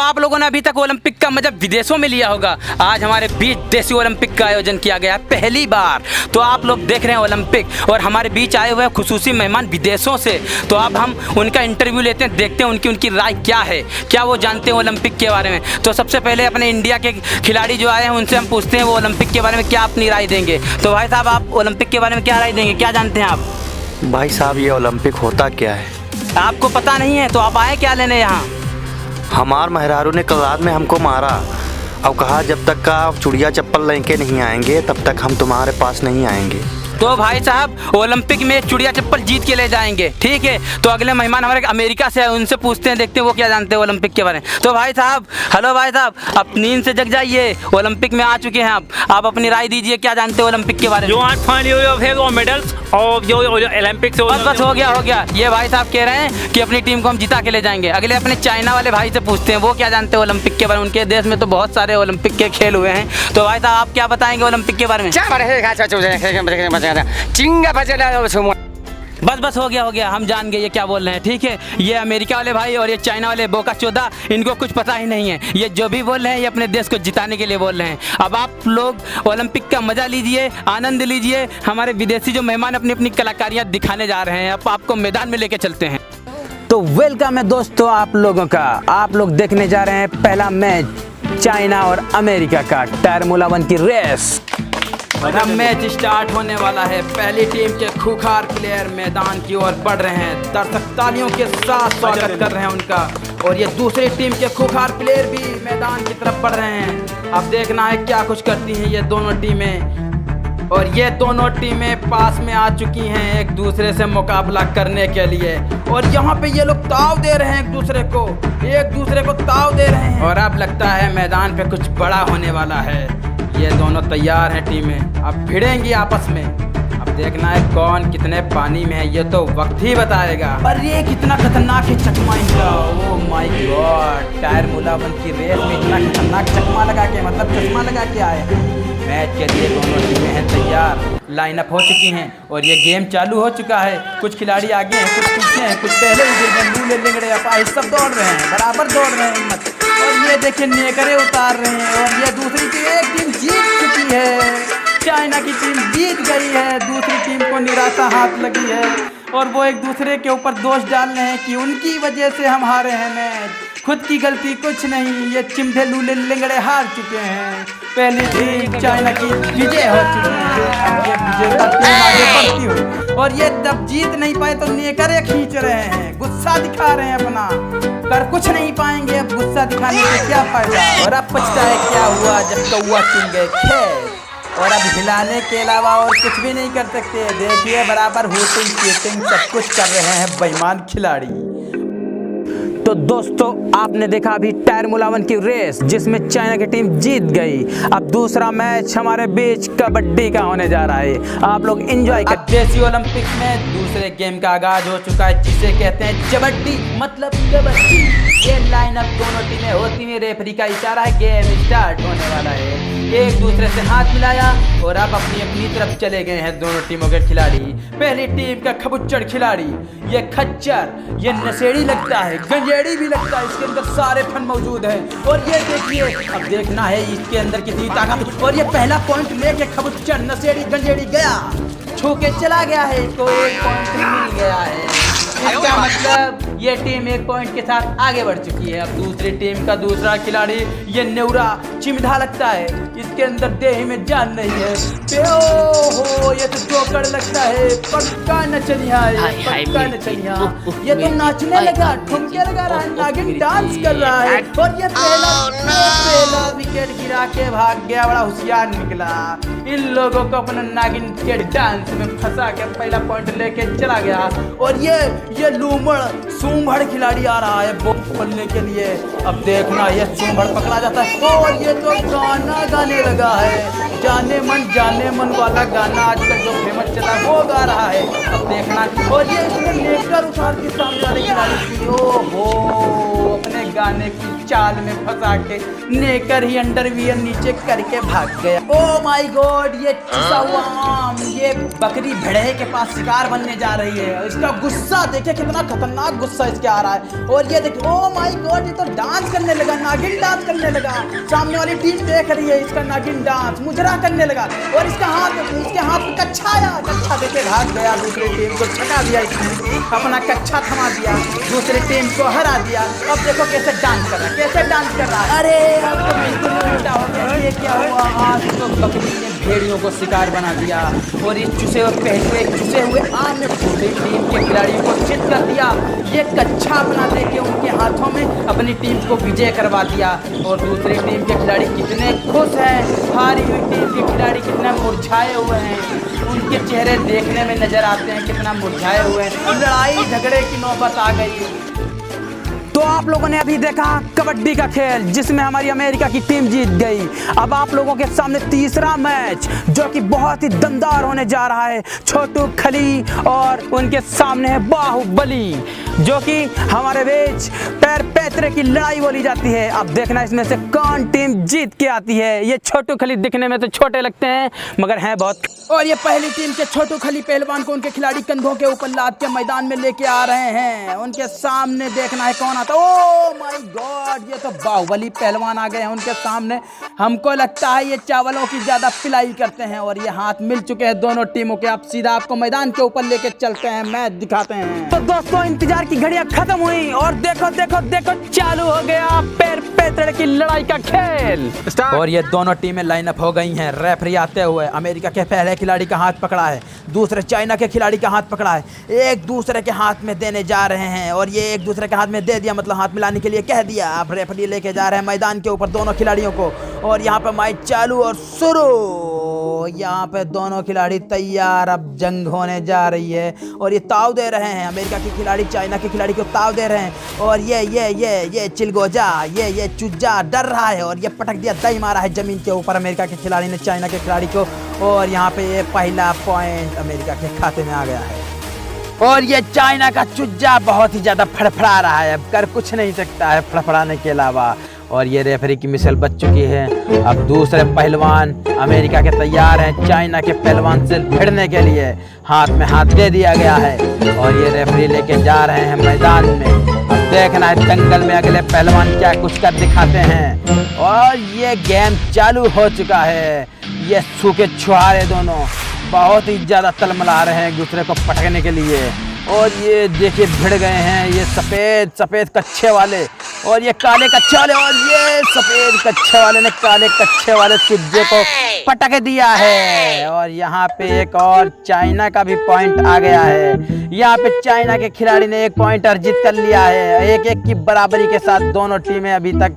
आप लोगों ने अभी तक ओलंपिक का मजा विदेशों में लिया होगा। आज हमारे बीच देसी ओलंपिक का आयोजन किया गया है पहली बार। तो आप लोग देख रहे हैं ओलंपिक और हमारे बीच आए हुए हैं खुसूसी मेहमान विदेशों से। तो अब हम उनका इंटरव्यू लेते हैं, देखते हैं उनकी राय क्या है, क्या वो जानते हैं ओलंपिक के बारे में। तो सबसे पहले अपने इंडिया के खिलाड़ी जो आए हैं उनसे हम पूछते हैं वो ओलंपिक के बारे में क्या अपनी राय देंगे। तो भाई साहब, आप ओलंपिक के बारे में क्या राय देंगे, क्या जानते हैं आप? भाई साहब, ये ओलंपिक होता क्या है? आपको पता नहीं है तो आप आए क्या लेने यहाँ? हमार मेहरारू ने कल रात में हमको मारा और कहा जब तक का आप चुड़िया चप्पल लेके नहीं आएंगे तब तक हम तुम्हारे पास नहीं आएंगे। तो भाई साहब, ओलंपिक में चुड़िया चप्पल जीत के ले जाएंगे, ठीक है। तो अगले मेहमान हमारे अमेरिका से है, उनसे पूछते हैं, देखते हैं वो क्या जानते हैं ओलंपिक के बारे में। तो भाई साहब, हेलो भाई साहब, आप नींद से जग जाइए, ओलंपिक में आ चुके हैं आप अपनी राय दीजिए, क्या जानते हैं ओलंपिक के बारे में? मेडल्स और जो ओलंपिक से बस हो गया। ये भाई साहब कह रहे हैं कि अपनी टीम को हम जिता के ले जाएंगे। अगले अपने चाइना वाले भाई से पूछते हैं वो क्या जानते हैं ओलंपिक के बारे में। उनके देश में तो बहुत सारे ओलंपिक के खेल हुए हैं। तो भाई साहब, आप क्या बताएंगे ओलंपिक के बारे में? बस हो गया, हम जान गए ये क्या बोल रहे हैं, ठीक है। ये अमेरिका वाले भाई और ये चाइना वाले बोका चोदा, इनको कुछ पता ही नहीं है। ये जो भी बोल रहे हैं ये अपने देश को जिताने के लिए बोल रहे हैं। अब आप लोग ओलंपिक का मजा लीजिए, आनंद लीजिए। हमारे विदेशी जो मेहमान अपनी अपनी कलाकारियाँ दिखाने जा रहे हैं, अब आपको मैदान में लेके चलते हैं। तो वेलकम है दोस्तों आप लोगों का। आप लोग देखने जा रहे हैं पहला मैच चाइना और अमेरिका का टायर 1 की रेस। और अब मैच स्टार्ट होने वाला है। पहली टीम के खूंखार प्लेयर मैदान की ओर बढ़ रहे हैं, दर्शक तालियों के साथ स्वागत कर रहे हैं उनका। और ये दूसरी टीम के खूंखार प्लेयर भी मैदान की तरफ बढ़ रहे हैं। अब देखना है क्या कुछ करती हैं ये दोनों टीमें। और ये दोनों टीमें पास में आ चुकी हैं एक दूसरे से मुकाबला करने के लिए। और यहाँ पे ये लोग ताव दे रहे हैं एक दूसरे को ताव दे रहे हैं। और अब लगता है मैदान पे कुछ बड़ा होने वाला है। ये दोनों तैयार हैं टीमें, अब भिड़ेंगी आपस में। अब देखना है कौन कितने पानी में है, ये तो वक्त ही बताएगा। पर ये कितना खतरनाक है चकमा इनका, ओह माय गॉड। टायर 1 की रेस में इतना खतरनाक चकमा लगा के, मतलब चश्मा लगा के आए हैं। मैच के लिए दोनों टीमें हैं तैयार, लाइनअप हो चुकी हैं और ये गेम चालू हो चुका है। कुछ खिलाड़ी आगे हैं, कुछ पीछे हैं, कुछ पहले ही गिर गए, लूले लिंगड़े अपाहिज सब दौड़ रहे हैं, बराबर दौड़ रहे हैं हिम्मत। और ये देखिए नेकरे उतार रहे हैं। और ये दूसरी टीम, एक टीम जीत चुकी है, चाइना की टीम जीत गई है। दूसरी टीम को निराशा हाथ लगी है और वो एक दूसरे के ऊपर दोष डाल रहे हैं कि उनकी वजह से हम हारे हैं मैच, खुद की गलती कुछ नहीं। ये चिमधे लूले लिंगड़े हार चुके हैं। पहली टीम चाइना की विजय हो चुकी है, ये विजेता टीम आगे बढ़ती हुई। और ये जब जीत नहीं पाए तो नेकरे खींच रहे हैं, गुस्सा दिखा रहे हैं अपना, कर कुछ नहीं पाएंगे। अब गुस्सा दिखाने से क्या फायदा। और अब पछता है क्या हुआ जब कौआ चुन गए खेत। और अब हिलाने के अलावा और कुछ भी नहीं कर सकते। देखिए बराबर हूटिंग चीटिंग सब कुछ कर रहे हैं बेईमान खिलाड़ी। तो दोस्तों, आपने देखा अभी टायर 1 की रेस जिसमें चाइना की टीम जीत गई। अब दूसरा मैच हमारे बीच कबड्डी का होने जा रहा है, आप लोग एंजॉय कर। देसी ओलंपिक में दूसरे गेम का आगाज हो चुका है जिसे कहते हैं कबड्डी, मतलब कबड्डी। ये लाइनअप दोनों टीमें होती हैं, रेफरी का इशारा है, गेम स्टार्ट होने वाला है। एक दूसरे से हाथ मिलाया और अब अपनी अपनी तरफ चले गए हैं दोनों टीमों के खिलाड़ी। पहली टीम का खबुच्चड़ खिलाड़ी, ये खच्चर, ये नशेड़ी लगता है, गंजेड़ी भी लगता है, इसके अंदर सारे फन मौजूद है। और ये देखिए, अब देखना है इसके अंदर कितनी ताकत। और ये पहला पॉइंट लेके खबुच्चड़ नशेड़ी गंजेड़ी गया, छू के चला गया है, इसको 1 पॉइंट मिल गया है। इसका मतलब ये टीम 1 पॉइंट के साथ आगे बढ़ चुकी है। अब दूसरी टीम का दूसरा खिलाड़ी, ये नेवरा चिमधा लगता है, इसके अंदर देह में जान नहीं है। हो ये तो जोकर लगता है, पक्का नचनिया है, पक्का नचनिया। ये तो नाचने लगा, ठुमके लगा रहा है, नागिन डांस कर रहा है। और ये पहला विकेट गिरा के भाग गया, बड़ा होशियार निकला। इन लोगों को अपना नागिन के डांस में फंसा के पहला पॉइंट लेके चला गया। और ये लूमड़ सूंभड़ खिलाड़ी आ रहा है बॉल खोलने के लिए। अब देखना ये सूंभड़ पकड़ा जाता है और ये तो गाना गाने लगा है, जाने मन वाला गाना आजकल जो फेमस चला वो गा रहा है। अब देखना, और ये इसने लेकर उतार के सामने वाले खिलाड़ी की, ओहो, अपने गाने की चाल में फंसा के नेकर ही अंडरवियर नीचे करके भाग गया। ओ माय गॉड, ये चुसा हुआ आम, ये बकरी भेड़े के पास शिकार बनने जा रही है। इसका गुस्सा देखिए, कितना खतरनाक गुस्सा इसके आ रहा है। और ये देखिए, ओ माय गॉड, ये तो डांस करने लगा, नागिन डांस करने लगा। सामने वाली टीम देख रही है इसका नागिन डांस, मुजरा करने लगा। और इसके हाथ में कच्छा आया, कच्छा देके भाग गया। दूसरी टीम को छका दिया इसने, अपना कच्छा थमा दिया, दूसरी टीम को हरा दिया। अब देखो कैसे डांस कर रहा है, कैसे डांस कर रहा है। अरे अब तो बिल्कुल उल्टा हो गया। ये क्या हुआ, आज तो बकरी ने भेड़ियों को शिकार बना दिया। और इस चुसे हुए आम ने दूसरी टीम के खिलाड़ियों को चित कर दिया। ये कच्छा बना दे के उनके हाथों में अपनी टीम को विजय करवा दिया। और दूसरी टीम के खिलाड़ी कितने खुश हैं, हारी हुई टीम के खिलाड़ी कितने मुरझाए हुए हैं। उनके चेहरे देखने में नजर आते हैं कितना मुरझाए हुए हैं। लड़ाई झगड़े की नौबत आ गई। तो आप लोगों ने अभी देखा कबड्डी का खेल, जिसमें हमारी अमेरिका की टीम जीत गई। अब आप लोगों के सामने तीसरा मैच, जो कि बहुत ही दमदार होने जा रहा है। छोटू खली और उनके सामने है बाहुबली, जो कि हमारे बीच पैर पैतरे की लड़ाई बोली जाती है। अब देखना इसमें से कौन टीम जीत के आती है। ये छोटू खली दिखने में तो छोटे लगते हैं, मगर हैं बहुत। और ये पहली टीम के छोटू खली पहलवान को उनके खिलाड़ी कंधों के ऊपर लाद के मैदान में लेके आ रहे हैं। उनके सामने देखना है कौन आता है। ओ माय गॉड, ये तो बाहुबली पहलवान आ गए हैं उनके सामने। हमको लगता है ये चावलों की ज्यादा पिलाई करते हैं। और ये हाथ मिल चुके हैं दोनों टीमों के। अब सीधा आपको मैदान के ऊपर लेके चलते हैं, मैच दिखाते हैं। तो दोस्तों, इंतजार की घड़ियां खत्म हुई और देखो देखो देखो, चालू हो गया पैर पैतरे की लड़ाई का खेल। और ये दोनों टीमें लाइनअप हो गई हैं। रेफरी आते हुए अमेरिका के पहले खिलाड़ी का हाथ पकड़ा है, दूसरे चाइना के खिलाड़ी का हाथ पकड़ा है। एक दूसरे के हाथ में देने जा रहे हैं। और ये एक दूसरे के हाथ में दे दिया, मतलब हाथ मिलाने के लिए कह दिया। अब रेफरी लेके जा रहे हैं मैदान के ऊपर दोनों खिलाड़ियों को। और यहाँ पे मैच चालू और शुरू। यहाँ पे दोनों खिलाड़ी तैयार, अब जंग होने जा रही है। और ये ताव दे रहे हैं, अमेरिका के खिलाड़ी चाइना के खिलाड़ी को ताव दे रहे हैं। और ये चिलगोजा, ये चुज्जा डर रहा है और ये पटक दिया, दही मारा है जमीन के ऊपर अमेरिका के खिलाड़ी ने चाइना के खिलाड़ी को। और यहाँ पे ये पहला पॉइंट अमेरिका के खाते में आ गया है। और ये चाइना का चुज्जा बहुत ही ज्यादा फड़फड़ा रहा है, अब कर कुछ नहीं सकता है फड़फड़ाने के अलावा। और ये रेफरी की मिसल बच चुकी है। अब दूसरे पहलवान अमेरिका के तैयार हैं चाइना के पहलवान से भिड़ने के लिए। हाथ में हाथ दे दिया गया है और ये रेफरी लेके जा रहे हैं मैदान में। अब देखना है दंगल में अगले पहलवान क्या कुछ कर दिखाते हैं। और ये गेम चालू हो चुका है। ये सूखे छुहारे दोनों बहुत ही ज्यादा तलमला रहे हैं एक दूसरे को पटकने के लिए। और ये देखिए भिड़ गए हैं, ये सफ़ेद कच्छे वाले और ये काले कच्छे वाले। और ये सफ़ेद कच्छे वाले ने काले कच्छे वाले चुज्जे को पटक दिया है। और यहाँ पे एक और चाइना का भी पॉइंट आ गया है। यहाँ पे चाइना के खिलाड़ी ने एक पॉइंट अर्जित कर लिया है। 1-1 की बराबरी के साथ दोनों टीमें अभी तक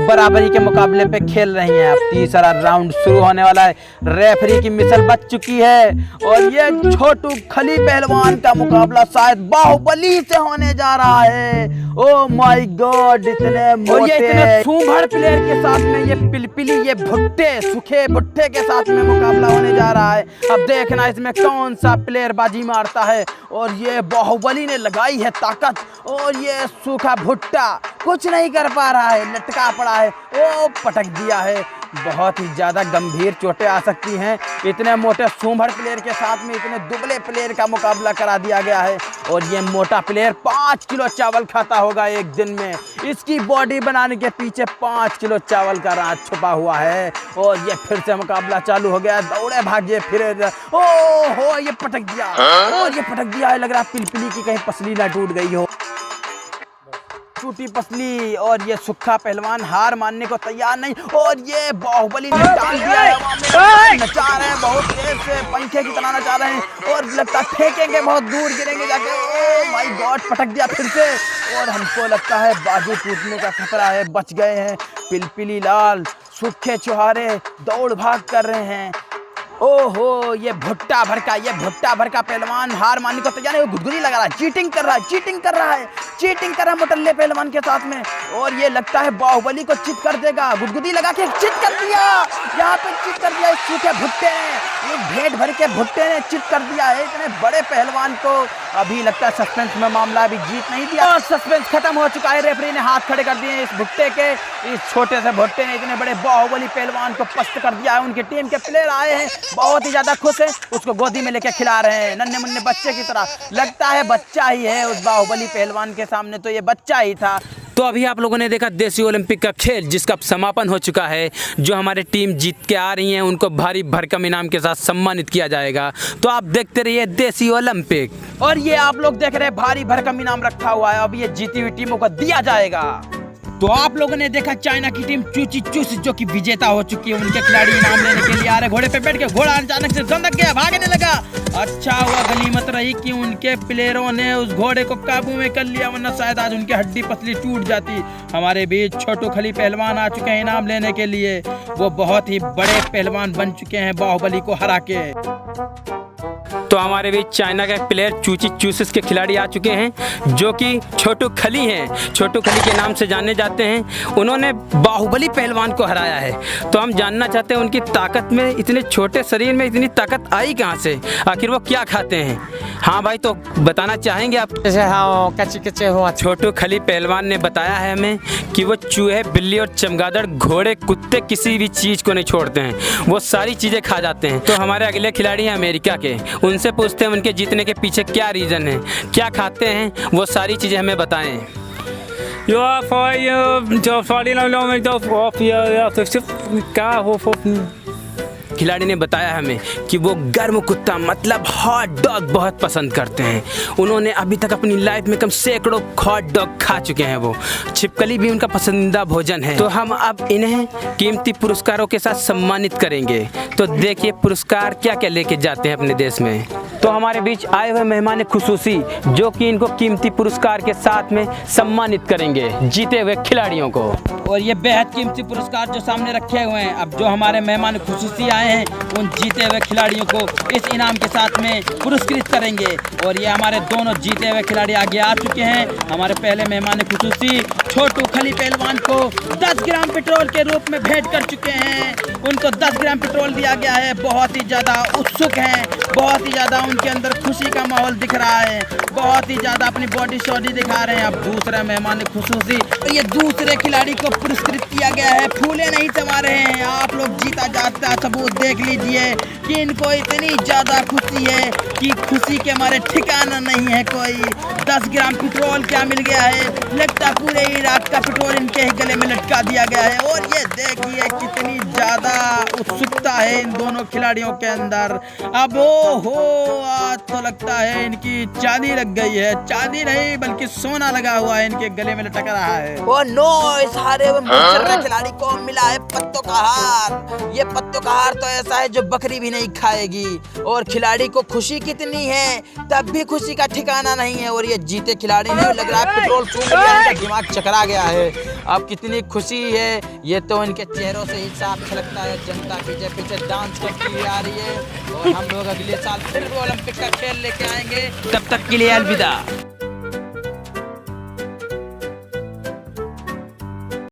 बराबरी के मुकाबले पे खेल रही हैं। अब तीसरा राउंड शुरू होने वाला है। रेफरी की मिसल बच चुकी है और ये छोटू खली पहलवान का मुकाबला शायद बाहुबली से होने जा रहा है। ओह माय गॉड, इतने मोटे सूंभड़ प्लेयर के साथ में ये पिलपिली, ये भुट्टे, सूखे भुट्टे के साथ में मुकाबला होने जा रहा है। अब देखना इसमें कौन सा प्लेयर बाजी मारता है। और ये बाहुबली ने लगाई है ताकत और ये सूखा भुट्टा कुछ नहीं कर पा रहा है, लटका पड़ा है। ओ पटक दिया है। बहुत ही ज़्यादा गंभीर चोटें आ सकती हैं। इतने मोटे सूंभड़ प्लेयर के साथ में इतने दुबले प्लेयर का मुकाबला करा दिया गया है। और ये मोटा प्लेयर 5 किलो चावल खाता होगा एक दिन में। इसकी बॉडी बनाने के पीछे 5 किलो चावल का राज छुपा हुआ है। और ये फिर से मुकाबला चालू हो गया। दौड़े भागे फिरे, हो ये पटक दिया। और ये पटक दिया है, लग रहा है पिलपिली की कहीं पसली ना टूट गई हो, टूटी पसली। और ये सूखा पहलवान हार मानने को तैयार नहीं। और ये बाहुबली ने टांग दिया है, नचा रहे हैं बहुत तेज से, पंखे की तरह नचा रहे हैं। और लगता है फेंकेंगे, बहुत दूर गिरेंगे जाके। ओह माय गॉड, पटक दिया फिर से। और हमको लगता है बाजू टूटने का खतरा है। बच गए हैं पिलपिली लाल, सूखे छुहारे दौड़ भाग कर रहे हैं। ओहो, ये भुट्टा भरका पहलवान हार मानने को तैयार है। वो गुदगुदी लगा रहा है, चीटिंग कर रहा है मोटल्ले पहलवान के साथ में। और ये लगता है बाहुबली को चित कर देगा। गुदगुदी लगा के चित कर दिया, यहाँ पे चित कर दिया। सूखे भुट्टे ने, एक भेड़ भर के भुट्टे ने चित कर दिया है। इतने बड़े पहलवान को अभी लगता है सस्पेंस में मामला, अभी जीत नहीं दिया और सस्पेंस खत्म हो चुका है। रेफरी ने हाथ खड़े कर दिए इस भुट्टे के, इस छोटे से भुट्टे ने इतने बड़े बाहुबली पहलवान को पस्त कर दिया है। उनकी टीम के प्लेयर आए हैं, बहुत ही ज्यादा खुश है, उसको गोदी में लेके खिला रहे हैं नन्हे मुन्ने बच्चे की तरह। लगता है बच्चा ही है उस बाहुबली पहलवान के सामने, तो ये बच्चा ही था। तो अभी आप लोगों ने देखा देसी ओलंपिक का खेल जिसका समापन हो चुका है। जो हमारे टीम जीत के आ रही हैं उनको भारी भरकम इनाम के साथ सम्मानित किया जाएगा। तो आप देखते रहिए देसी ओलंपिक। और ये आप लोग देख रहे हैं भारी भरकम इनाम रखा हुआ है, अब ये जीती हुई टीमों को दिया जाएगा। तो आप लोगों ने देखा चाइना की टीम चूची चूस जो कि विजेता हो चुकी है। उनके खिलाड़ी इनाम लेने के लिए आ रहे, घोड़े पे बैठ के घोड़ा अचानक से जंदक गया, भागने लगा। अच्छा हुआ गनीमत रही कि उनके प्लेयरों ने उस घोड़े को काबू में कर लिया, वरना शायद आज उनकी हड्डी पसली टूट जाती। हमारे बीच छोटू खली पहलवान आ चुके हैं इनाम लेने के लिए। वो बहुत ही बड़े पहलवान बन चुके हैं बाहुबली को हरा के। तो हमारे बीच चाइना के प्लेयर चूची चूसिस के खिलाड़ी आ चुके हैं जो कि छोटू खली हैं। छोटू खली के नाम से जाने जाते हैं। उन्होंने बाहुबली पहलवान को हराया है। तो हम जानना चाहते हैं उनकी ताकत में, इतने छोटे शरीर में इतनी ताकत आई कहाँ से, आखिर वो क्या खाते हैं। हाँ भाई, तो बताना चाहेंगे आप? कच्चे हुआ। छोटू खली पहलवान ने बताया है हमें कि वो चूहे, बिल्ली और चमगादड़, घोड़े, कुत्ते किसी भी चीज़ को नहीं छोड़ते हैं, वो सारी चीज़ें खा जाते हैं। तो हमारे अगले खिलाड़ी हैं अमेरिका के, उनसे पूछते हैं उनके जीतने के पीछे क्या रीज़न है, क्या खाते हैं, वो सारी चीज़ें हमें बताएं। खिलाड़ी ने बताया हमें कि वो गर्म कुत्ता मतलब हॉट डॉग बहुत पसंद करते हैं। उन्होंने अभी तक अपनी लाइफ में कम सैकड़ों हॉट डॉग खा चुके हैं। वो छिपकली भी उनका पसंदीदा भोजन है। तो हम अब इन्हें कीमती पुरस्कारों के साथ सम्मानित करेंगे। तो देखिए पुरस्कार क्या क्या लेके जाते हैं अपने देश में। तो हमारे बीच आए हुए मेहमान खुसूसी जो कि इनको कीमती पुरस्कार के साथ में सम्मानित करेंगे जीते हुए खिलाड़ियों को। और ये बेहद कीमती पुरस्कार जो सामने रखे हुए हैं, अब जो हमारे मेहमान खुसूसी आए हैं उन जीते हुए खिलाड़ियों को इस इनाम के साथ में पुरस्कृत करेंगे। और ये हमारे दोनों जीते हुए खिलाड़ी आगे आ चुके हैं। हमारे पहले मेहमान खुसूसी छोटू खली पहलवान को 10 ग्राम पेट्रोल के रूप में भेंट कर चुके हैं। उनको 10 ग्राम पेट्रोल दिया गया है। बहुत ही ज़्यादा उत्सुक हैं, बहुत ही ज़्यादा उनके अंदर खुशी का माहौल दिख रहा है, बहुत ही ज़्यादा अपनी बॉडी शॉडी दिखा रहे हैं। अब दूसरा मेहमान खुसूसी, तो ये दूसरे खिलाड़ी को पुरस्कृत किया गया है। फूले नहीं समा रहे हैं। आप लोग जीता जाता सबूत देख लीजिए कि इनको इतनी ज़्यादा खुशी है कि खुशी के हमारे ठिकाना नहीं है कोई। 10 ग्राम पेट्रोल क्या मिल गया है, लगता पूरे इराक का पेट्रोल इनके ही गले में लटका दिया गया है। और ये देखिए कितनी ज़्यादा उत्सुकता है इन दोनों खिलाड़ियों के अंदर। अब ओहो, आज तो लगता है इनकी चांदी लग गई है। चांदी नहीं बल्कि सोना लगा हुआ है, इनके गले में लटक रहा है। ओ नो, इस हारे हुए खिलाड़ी को मिला है पत्तों का हार। ये पत्तों का हार तो ऐसा है जो बकरी भी नहीं खाएगी। और खिलाड़ी को खुशी कितनी है, तब भी खुशी का ठिकाना नहीं है। और ये जीते खिलाड़ी ने लग रहा है पेट्रोल सूख गया, इनका दिमाग चकरा गया है। अब कितनी खुशी है ये तो इनके चेहरों से ही साफ झलकता है। जनता पीछे पीछे डांस करती हुई आ रही है। और हम लोग अगले साल फिर ओलंपिक का खेल लेके आएंगे। तब तक के लिए अलविदा।